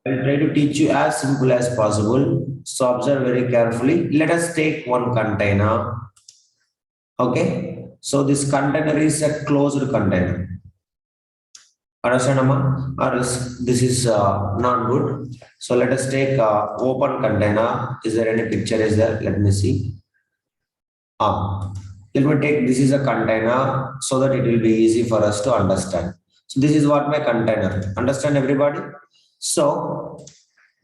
I will try to teach you as simple as possible. So observe very carefully. Let us take one container. Okay. So this container is a closed container. Understand, Amma? Or else this is not good. So let us take open container. Is there any picture? Is there? Let me see. Let me take this is a container so that it will be easy for us to understand. So this is what my container. Understand, everybody? So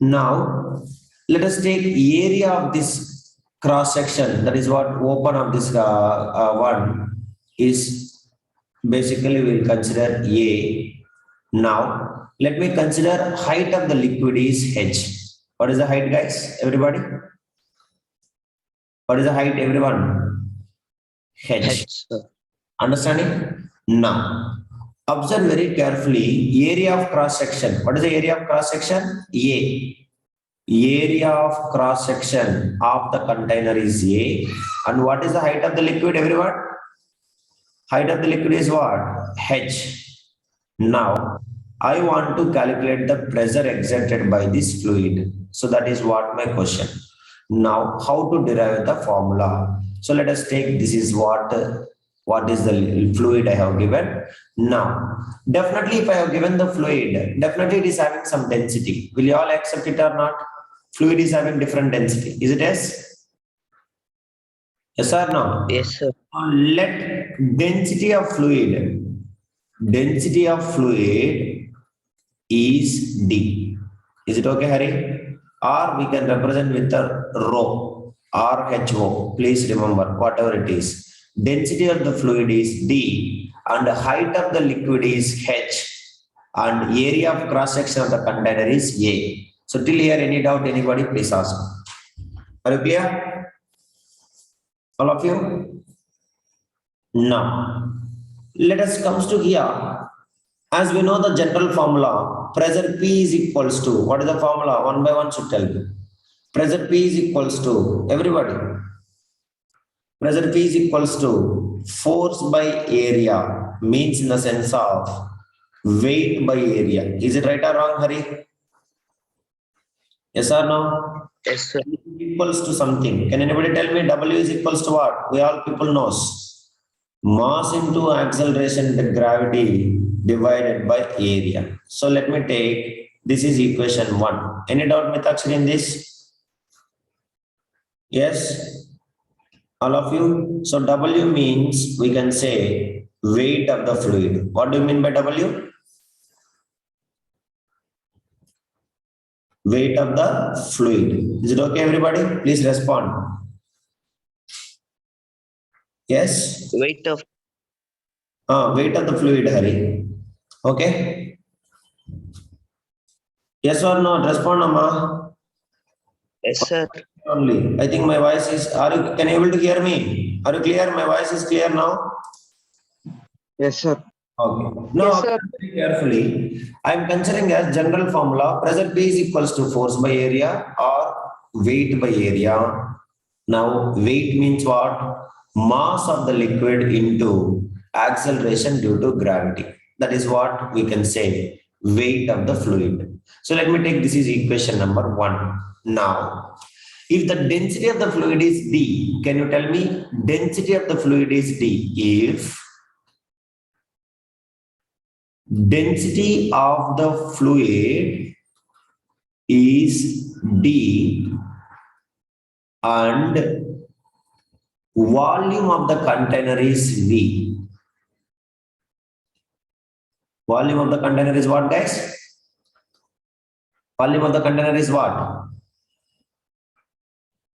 now let us take area of this cross section. That is what open of this one is. Basically, we'll consider A. Now let me consider height of the liquid is h. What is the height, guys? Everybody? What is the height, everyone? H. Understanding? Now, observe very carefully area of cross section. What is the area of cross section? A. Area of cross section of the container is A. And what is the height of the liquid, everyone? Height of the liquid is what? H. Now, I want to calculate the pressure exerted by this fluid. So that is what my question. Now, how to derive the formula? So let us take this is what is the fluid I have given. Now, definitely if I have given the fluid, definitely it is having some density. Will you all accept it or not? Fluid is having different density. Is it yes? Yes or no? Yes, sir. Let density of fluid is D. Is it okay, Hari? Or we can represent with the rho or HO. Please remember, whatever it is. Density of the fluid is D and the height of the liquid is H and area of cross section of the container is A. So till here, any doubt, anybody, please ask. Are you clear? All of you? Now, let us come to here. As we know the general formula, pressure P is equals to, what is the formula? One by one should tell you. Pressure P is equals to, everybody. Pressure P is equals to force by area, means in the sense of weight by area. Is it right or wrong, Hari? Yes or no? Yes, sir. Equals to something. Can anybody tell me W is equals to what? We all people knows. Mass into acceleration into gravity divided by area. So let me take, this is equation 1. Any doubt, Mitakshri, in this? Yes? All of you? So W means, we can say, weight of the fluid. What do you mean by W? Weight of the fluid. Is it okay, everybody? Please respond. Yes? Weight of the fluid, Hari. Okay? Yes or no? Respond, Amma. yes, sir. Only. I think my voice is, can you able to hear me? Are you clear? My voice is clear now? Yes, sir. Okay. Now, very carefully, I am considering as general formula, pressure P is equals to force by area or weight by area. Now, weight means what? Mass of the liquid into acceleration due to gravity. That is what we can say, weight of the fluid. So let me take, this is equation number 1. Now, if the density of the fluid is D, can you tell me density of the fluid is D? If density of the fluid is D and volume of the container is V. Volume of the container is what, guys? Volume of the container is what?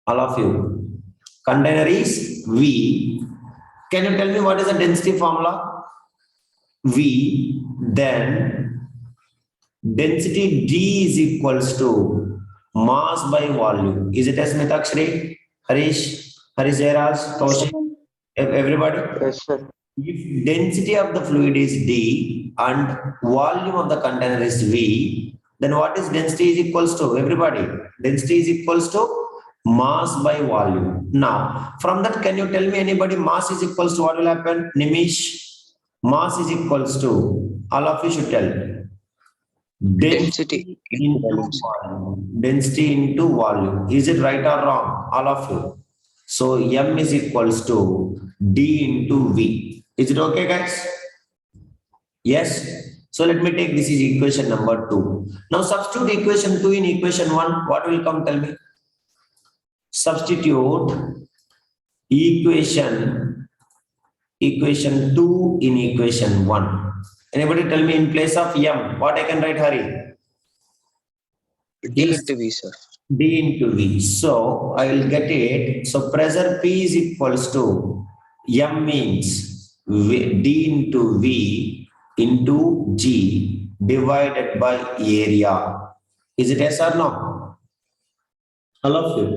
All of you. Container is V. Can you tell me what is the density formula? V. Then density D is equals to mass by volume. Is it as Mitakshri? Harish Jairaj, Kaushik, everybody? Yes, sir. If density of the fluid is D and volume of the container is V, then what is density is equals to? Everybody, density is equals to mass by volume. Now, from that, can you tell me anybody mass is equals to what will happen? Nimish, mass is equals to, all of you should tell. Density into volume. Density into volume. Is it right or wrong? All of you. So M is equals to D into V. Is it okay, guys? Yes. So let me take this is equation number 2. Now substitute equation 2 in equation 1. What will come? Tell me. Substitute equation 2 in equation 1. Anybody tell me in place of M, what I can write, Hari? D into V, sir. D into V. So I will get it. So pressure P is equals to M means D into V into G divided by area. Is it yes or no? All of you.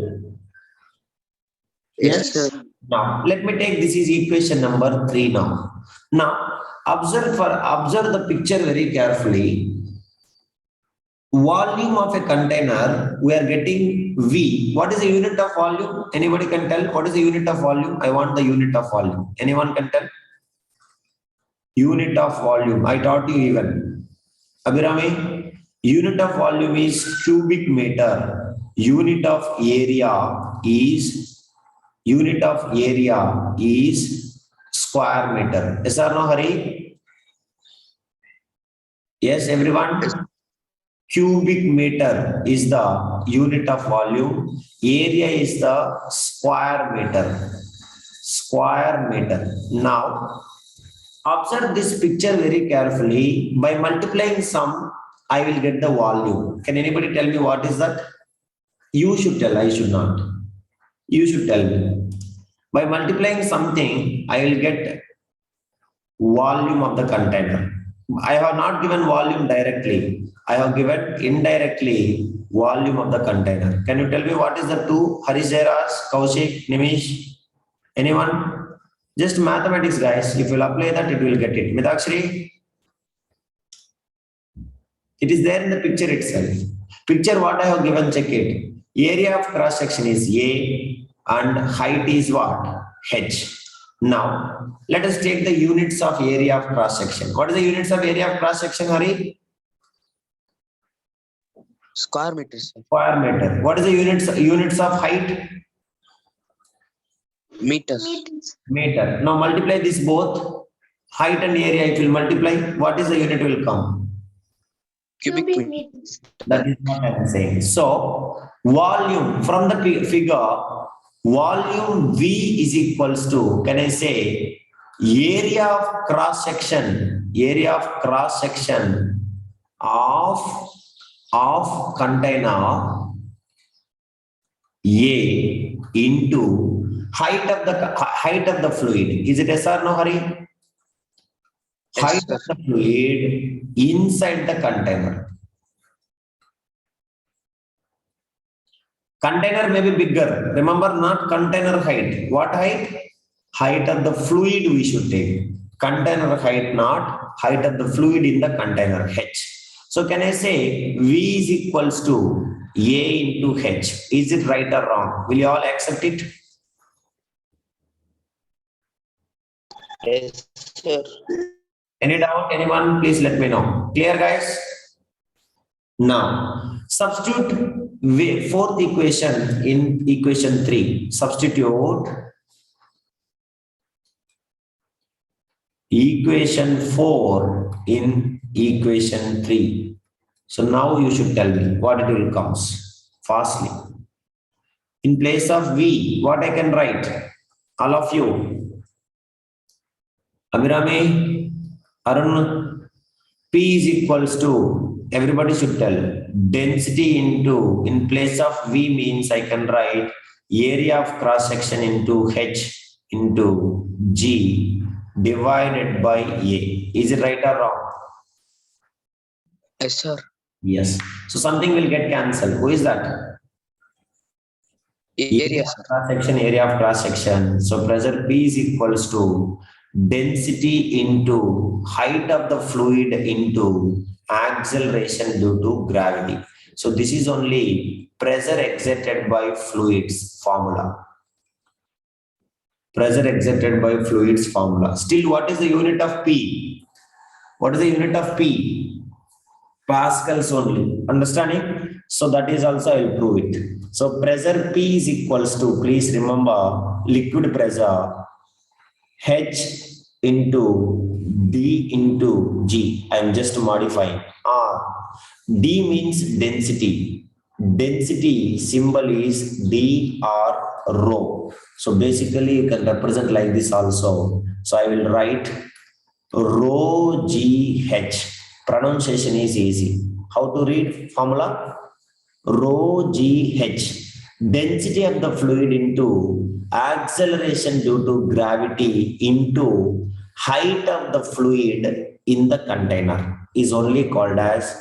Yes, sir. Now let me take this is equation number 3 now. Now observe the picture very carefully. Volume of a container, we are getting V. What is the unit of volume? Anybody can tell? What is the unit of volume? I want the unit of volume. Anyone can tell? Unit of volume. I taught you even. Abhirami, unit of volume is cubic meter. Unit of area is square meter. Yes or no, Hari? Yes, everyone? Cubic meter is the unit of volume. Area is the square meter. Now, observe this picture very carefully. By multiplying sum, I will get the volume. Can anybody tell me what is that? You should tell, I should not. You should tell me. By multiplying something, I will get volume of the container. I have not given volume directly. I have given indirectly volume of the container. Can you tell me what is the two? Harish, Kaushik, Nimish? Anyone? Just mathematics, guys. If you apply that, it will get it. Midakshri? It is there in the picture itself. Picture what I have given, check it. Area of cross section is A and height is what? H. Now, let us take the units of area of cross section. What is the units of area of cross section, Hari? Square meters. Square meter. What is the units of height? Meters. Meter. Now multiply this both. Height and area, if you multiply, what is the unit will come? Cubic meters. That is what I am saying. So, volume from the figure, volume V is equals to, can I say, area of cross section of container A into height of the fluid. Is it yes or no, Hari? Height of the fluid inside the container. Container may be bigger. Remember, not container height. What height? Height of the fluid we should take. Container height, not height of the fluid in the container, H. So can I say V is equals to A into H? Is it right or wrong? Will you all accept it? Yes, sir. Any doubt? Anyone? Please let me know. Clear, guys? Now, substitute fourth equation in equation 3. Substitute equation 4 in equation 3. So now you should tell me what it will comes fastly. In place of V, what I can write? All of you. Abhirami, Arun, P is equals to, everybody should tell, density into, in place of V means I can write area of cross section into H into G divided by A. Is it right or wrong? Yes, sir. Yes. So something will get cancelled. Who is that? Area, sir. Area of cross section. So pressure P is equals to density into height of the fluid into acceleration due to gravity. So this is only pressure exerted by fluids formula. Pressure exerted by fluids formula. Still, what is the unit of P? What is the unit of P? Pascals only. Understanding? So that is also I will prove it. So pressure P is equals to, please remember, liquid pressure H into D into G. I am just modifying. D means density. Density symbol is D or rho. So basically you can represent like this also. So I will write rho GH. Pronunciation is easy. How to read formula? Rho GH. Density of the fluid into acceleration due to gravity into height of the fluid in the container is only called as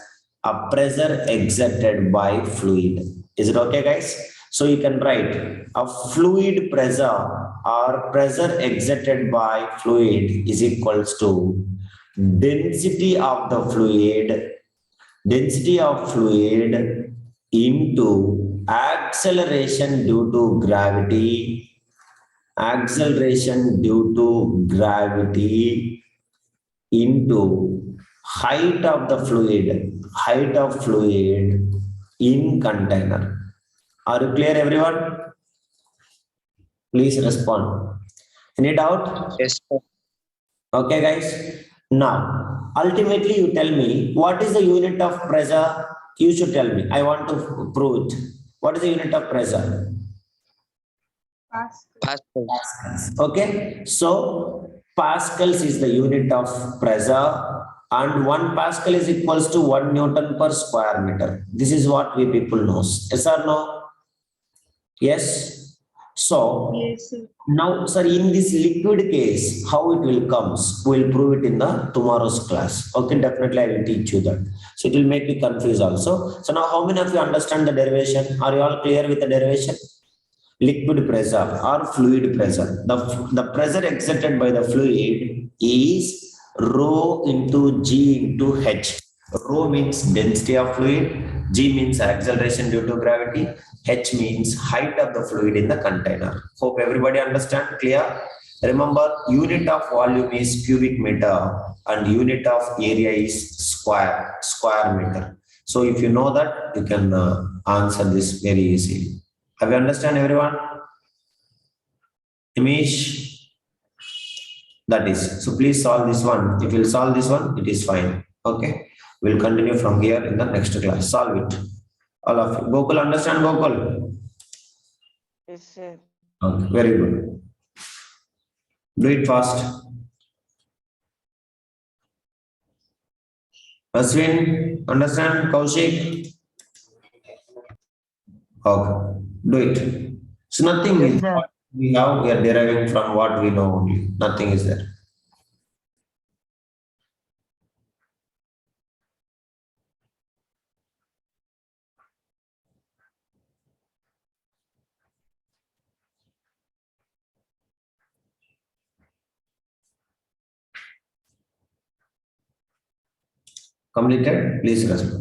a pressure exerted by fluid. Is it okay, guys? So you can write a fluid pressure or pressure exerted by fluid is equals to density of the fluid into acceleration due to gravity into height of fluid in container. Are you clear, everyone? Please respond. Any doubt? Yes, sir. Okay, guys. Now, ultimately, you tell me what is the unit of pressure? You should tell me. I want to prove it. What is the unit of pressure? Pascal. Okay. So, pascals is the unit of pressure, and 1 pascal is equals to 1 Newton per square meter. This is what we people knows. Yes or no? Yes. So, Yes, sir. now, sir, in this liquid case, how it will comes, we will prove it in the tomorrow's class. Okay, definitely I will teach you that. So it will make you confused also. So now, how many of you understand the derivation? Are you all clear with the derivation? Liquid pressure or fluid pressure. The pressure exerted by the fluid is rho into G into H. Rho means density of fluid, G means acceleration due to gravity, H means height of the fluid in the container. Hope everybody understand, clear? Remember, unit of volume is cubic meter and unit of area is square meter. So if you know that, you can answer this very easily. Have you understand, everyone? Imish? That is. So please solve this one. If you solve this one, it is fine. Okay. We'll continue from here in the next class. Solve it. All of you. Gokul, understand Gokul? Yes, sir. Okay. Very good. Do it fast. Aswin, understand? Kaushik? Okay. Do it. So nothing Yes, is sir. what we have, we are deriving from what we know only. Nothing is there. Completed? Please respond.